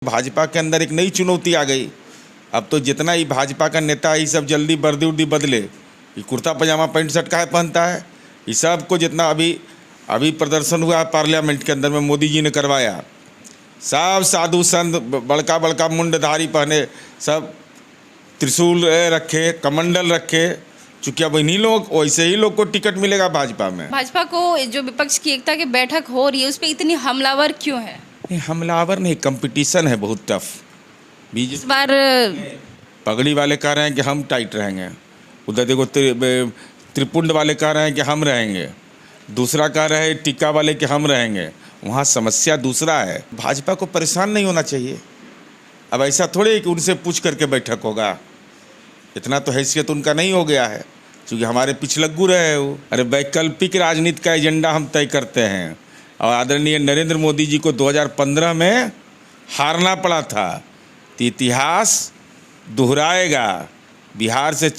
भाजपा के अंदर एक नई चुनौती आ गई। अब तो जितना ही भाजपा का नेता ये सब जल्दी वर्दी उर्दी बदले, ये कुर्ता पजामा पैंट शर्ट काहे पहनता है, ये सब को जितना अभी प्रदर्शन हुआ पार्लियामेंट के अंदर में मोदी जी ने करवाया, सब साधु संत बड़का बड़का मुंडधारी पहने, सब त्रिशूल रखे, कमंडल रखे, चूँकि अब इन्हीं लोग वैसे ही लोग को टिकट मिलेगा भाजपा में। भाजपा को जो विपक्ष की एकता की बैठक हो रही है उस पर इतनी हमलावर क्यों है? हमलावर नहीं, कंपटीशन है बहुत टफ। इस बार पगड़ी वाले कह रहे हैं कि हम टाइट रहेंगे, उधर देखो त्रिपुंड वाले कह रहे हैं कि हम रहेंगे, दूसरा कह रहे हैं टीका वाले कि हम रहेंगे। वहाँ समस्या दूसरा है। भाजपा को परेशान नहीं होना चाहिए। अब ऐसा थोड़े कि उनसे पूछ करके बैठक होगा, इतना तो हैसियत उनका नहीं हो गया है, क्योंकि हमारे पिछलग्गू रहे वो। अरे वैकल्पिक राजनीति का एजेंडा हम तय करते हैं, और आदरणीय नरेंद्र मोदी जी को 2015 में हारना पड़ा था, तो इतिहास दोहराएगा। बिहार से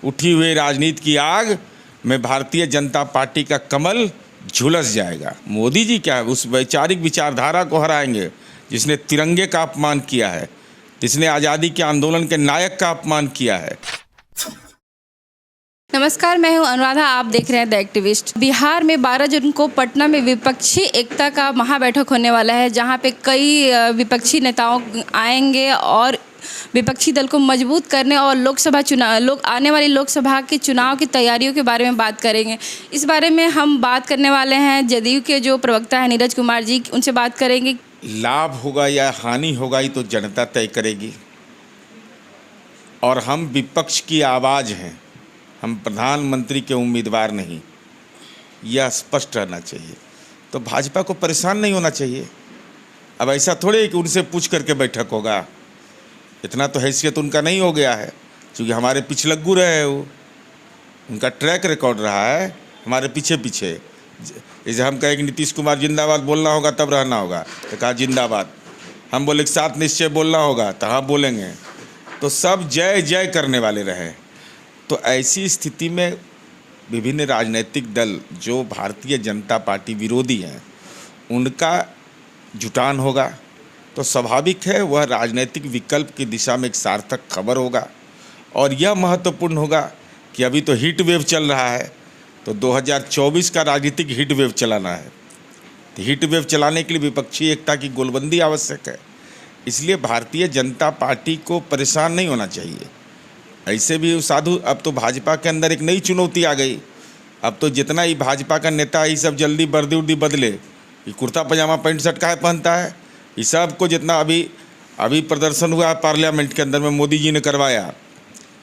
उठी हुई राजनीति की आग में भारतीय जनता पार्टी का कमल झुलस जाएगा। मोदी जी क्या है, उस वैचारिक विचारधारा को हराएंगे जिसने तिरंगे का अपमान किया है, जिसने आज़ादी के आंदोलन के नायक का अपमान किया है। नमस्कार, मैं हूं अनुराधा, आप देख रहे हैं द एक्टिविस्ट। बिहार में 12 जून को पटना में विपक्षी एकता का महाबैठक होने वाला है, जहां पे कई विपक्षी नेताओं आएंगे और विपक्षी दल को मजबूत करने और आने वाली लोकसभा के चुनाव की तैयारियों के बारे में बात करेंगे। इस बारे में हम बात करने वाले हैं जदयू के जो प्रवक्ता हैं नीरज कुमार जी, उनसे बात करेंगे। लाभ होगा या हानि होगा ये तो जनता तय करेगी, और हम विपक्ष की आवाज़ हैं, हम प्रधानमंत्री के उम्मीदवार नहीं, यह स्पष्ट रहना चाहिए। तो भाजपा को परेशान नहीं होना चाहिए। अब ऐसा थोड़े कि उनसे पूछ करके बैठक होगा, इतना तो हैसियत उनका नहीं हो गया है, क्योंकि हमारे पिछलग्गू रहे वो। उनका ट्रैक रिकॉर्ड रहा है हमारे पीछे पीछे। जैसे हम कहें कि नीतीश कुमार जिंदाबाद बोलना होगा तब रहना होगा, तो कहा जिंदाबाद। हम बोले कि सात निश्चय बोलना होगा, तो हाँ बोलेंगे। तो सब जय जय करने वाले रहे। तो ऐसी स्थिति में विभिन्न राजनीतिक दल जो भारतीय जनता पार्टी विरोधी हैं, उनका जुटान होगा, तो स्वाभाविक है वह राजनीतिक विकल्प की दिशा में एक सार्थक खबर होगा। और यह महत्वपूर्ण होगा कि अभी तो हीट वेव चल रहा है, तो 2024 का राजनीतिक हीट वेव चलाना है। तो हीट वेव चलाने के लिए विपक्षी एकता की गोलबंदी आवश्यक है। इसलिए भारतीय जनता पार्टी को परेशान नहीं होना चाहिए। ऐसे भी साधु, अब तो भाजपा के अंदर एक नई चुनौती आ गई। अब तो जितना ही भाजपा का नेता ये सब जल्दी वर्दी उर्दी बदले, ये कुर्ता पजामा पैंट शर्ट काहे पहनता है, ये सब को जितना अभी प्रदर्शन हुआ पार्लियामेंट के अंदर में मोदी जी ने करवाया,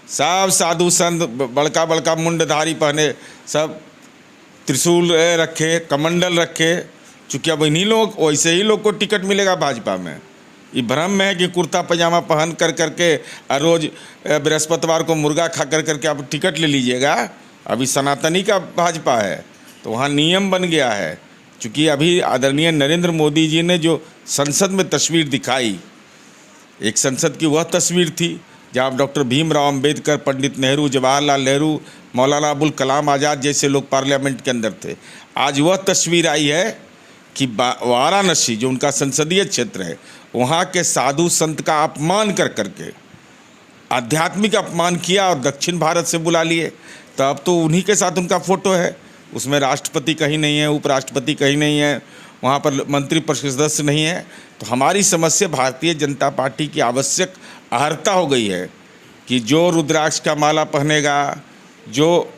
सब साधु संत बड़का बड़का मुंडधारी पहने, सब त्रिशूल रखे, कमंडल रखे, चूँकि अब इन्हीं लोग वैसे ही लोग को टिकट मिलेगा भाजपा में। ये भ्रम में है कि कुर्ता पजामा पहन करके रोज़ बृहस्पतिवार को मुर्गा खा करके आप टिकट ले लीजिएगा। अभी सनातनी का भाजपा है, तो वहाँ नियम बन गया है। चूँकि अभी आदरणीय नरेंद्र मोदी जी ने जो संसद में तस्वीर दिखाई, एक संसद की वह तस्वीर थी जहाँ डॉक्टर भीमराव अंबेडकर, पंडित नेहरू, जवाहरलाल नेहरू, मौलाना अबुल कलाम आज़ाद जैसे लोग पार्लियामेंट के अंदर थे। आज वह तस्वीर आई है कि वाराणसी जो उनका संसदीय क्षेत्र है, वहाँ के साधु संत का अपमान करके आध्यात्मिक अपमान किया और दक्षिण भारत से बुला लिए। तो अब तो उन्हीं के साथ उनका फ़ोटो है, उसमें राष्ट्रपति कहीं नहीं है, उपराष्ट्रपति कहीं नहीं है, वहाँ पर मंत्री परिषद सदस्य नहीं है। तो हमारी समस्या भारतीय जनता पार्टी की आवश्यक अहर्ता हो गई है कि जो रुद्राक्ष का माला पहनेगा, जो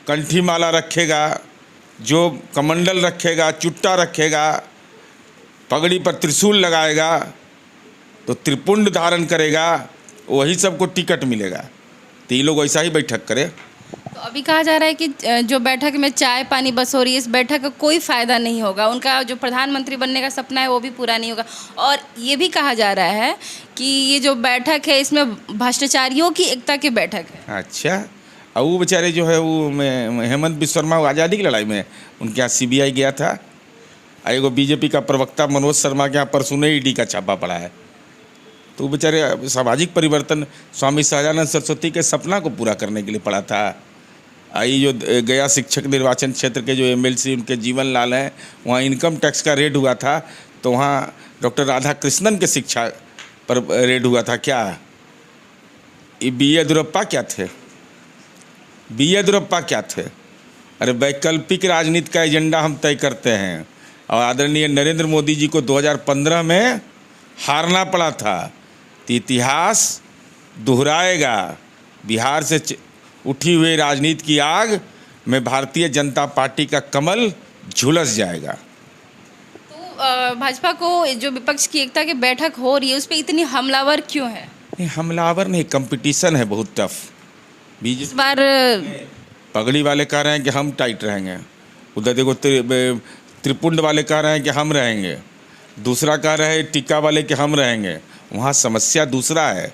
कंठी माला रखेगा, जो कमंडल रखेगा, चुट्टा रखेगा, पगड़ी पर त्रिशूल लगाएगा, तो त्रिपुंड धारण करेगा, वही सबको टिकट मिलेगा। तो ये लोग ऐसा ही बैठक करे। तो अभी कहा जा रहा है कि जो बैठक में चाय पानी बस हो रही है, इस बैठक का कोई फ़ायदा नहीं होगा, उनका जो प्रधानमंत्री बनने का सपना है वो भी पूरा नहीं होगा। और ये भी कहा जा रहा है कि ये जो बैठक है इसमें भ्रष्टाचारियों की एकता की बैठक है। अच्छा, और वो बेचारे जो है वो हेमंत बिस्वा शर्मा आज़ादी की लड़ाई में उनके यहाँ CBI गया था, एगो बीजेपी का प्रवक्ता मनोज शर्मा के यहाँ परसों ने ED का छापा पड़ा है। तो बेचारे सामाजिक परिवर्तन स्वामी सहजानंद सरस्वती के सपना को पूरा करने के लिए पड़ा था। ये जो गया शिक्षक निर्वाचन क्षेत्र के जो MLC उनके जीवन लाल हैं, वहाँ इनकम टैक्स का रेड हुआ था, तो वहाँ डॉक्टर राधाकृष्णन के शिक्षा पर रेड हुआ था क्या? ये बी येदियुरप्पा क्या थे? बी येदियुरप्पा क्या थे? अरे वैकल्पिक राजनीति का एजेंडा हम तय करते हैं और आदरणीय नरेंद्र मोदी जी को 2015 में हारना पड़ा था, तो इतिहास दोहराएगा। बिहार से उठी हुई राजनीति की आग में भारतीय जनता पार्टी का कमल झुलस जाएगा। तो भाजपा को जो विपक्ष की एकता की बैठक हो रही है उस पर इतनी हमलावर क्यों है? नहीं, हमलावर नहीं, कंपटीशन है बहुत टफ। इस बार पगड़ी वाले कह रहे हैं कि हम टाइट रहेंगे, उधर देखो त्रिपुंड वाले कह रहे हैं कि हम रहेंगे, दूसरा कह रहे हैं टीका वाले कि हम रहेंगे। वहाँ समस्या दूसरा है,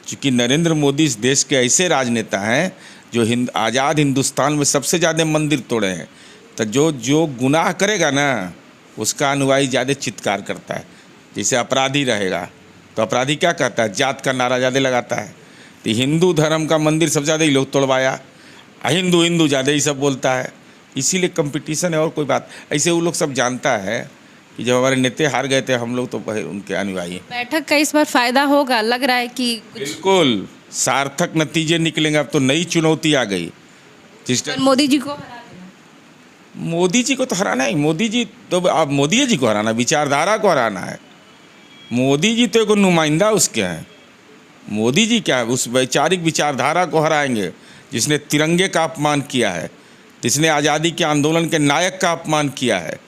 क्योंकि नरेंद्र मोदी इस देश के ऐसे राजनेता हैं जो आज़ाद हिंदुस्तान में सबसे ज़्यादा मंदिर तोड़े हैं। तो जो गुनाह करेगा ना उसका अनुयायी ज़्यादा चित्कार करता है। जैसे अपराधी रहेगा तो अपराधी क्या कहता है? जात का नारा ज़्यादा लगाता है। तो हिंदू धर्म का मंदिर सबसे ज़्यादा ही लोग तोड़वाया, हिंदू हिंदू ज़्यादा ही सब बोलता है। इसीलिए कंपटीशन है और कोई बात। ऐसे वो लोग सब जानता है कि जब हमारे नेता हार गए थे हम लोग तो उनके अनुयायी। बैठक का इस बार फायदा होगा, लग रहा है कि बिल्कुल सार्थक नतीजे निकलेंगे। अब तो नई चुनौती आ गई। जिस मोदी जी को हराना है, मोदी जी तो अब मोदी जी को हराना, विचारधारा को हराना है। मोदी जी तो एक नुमाइंदा उसके हैं। मोदी जी क्या, उस वैचारिक विचारधारा को हराएंगे जिसने तिरंगे का अपमान किया है, जिसने आज़ादी के आंदोलन के नायक का अपमान किया है,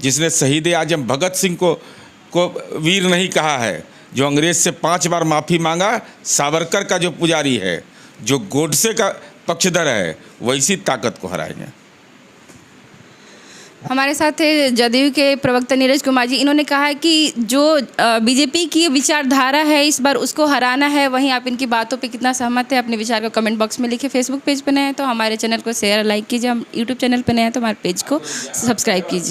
जिसने शहीद आजम भगत सिंह को वीर नहीं कहा है, जो अंग्रेज़ से 5 बार माफ़ी मांगा, सावरकर का जो पुजारी है, जो गोडसे का पक्षधर है, वैसी ताकत को हराएंगे। हमारे साथ थे जदयू के प्रवक्ता नीरज कुमार जी। इन्होंने कहा है कि जो बीजेपी की विचारधारा है इस बार उसको हराना है। वहीं आप इनकी बातों पे कितना सहमत है अपने विचार को कमेंट बॉक्स में लिखिए। फेसबुक पेज पे नए हैं तो हमारे चैनल को शेयर लाइक कीजिए। हम यूट्यूब चैनल पे नए हैं तो हमारे पेज को सब्सक्राइब कीजिए।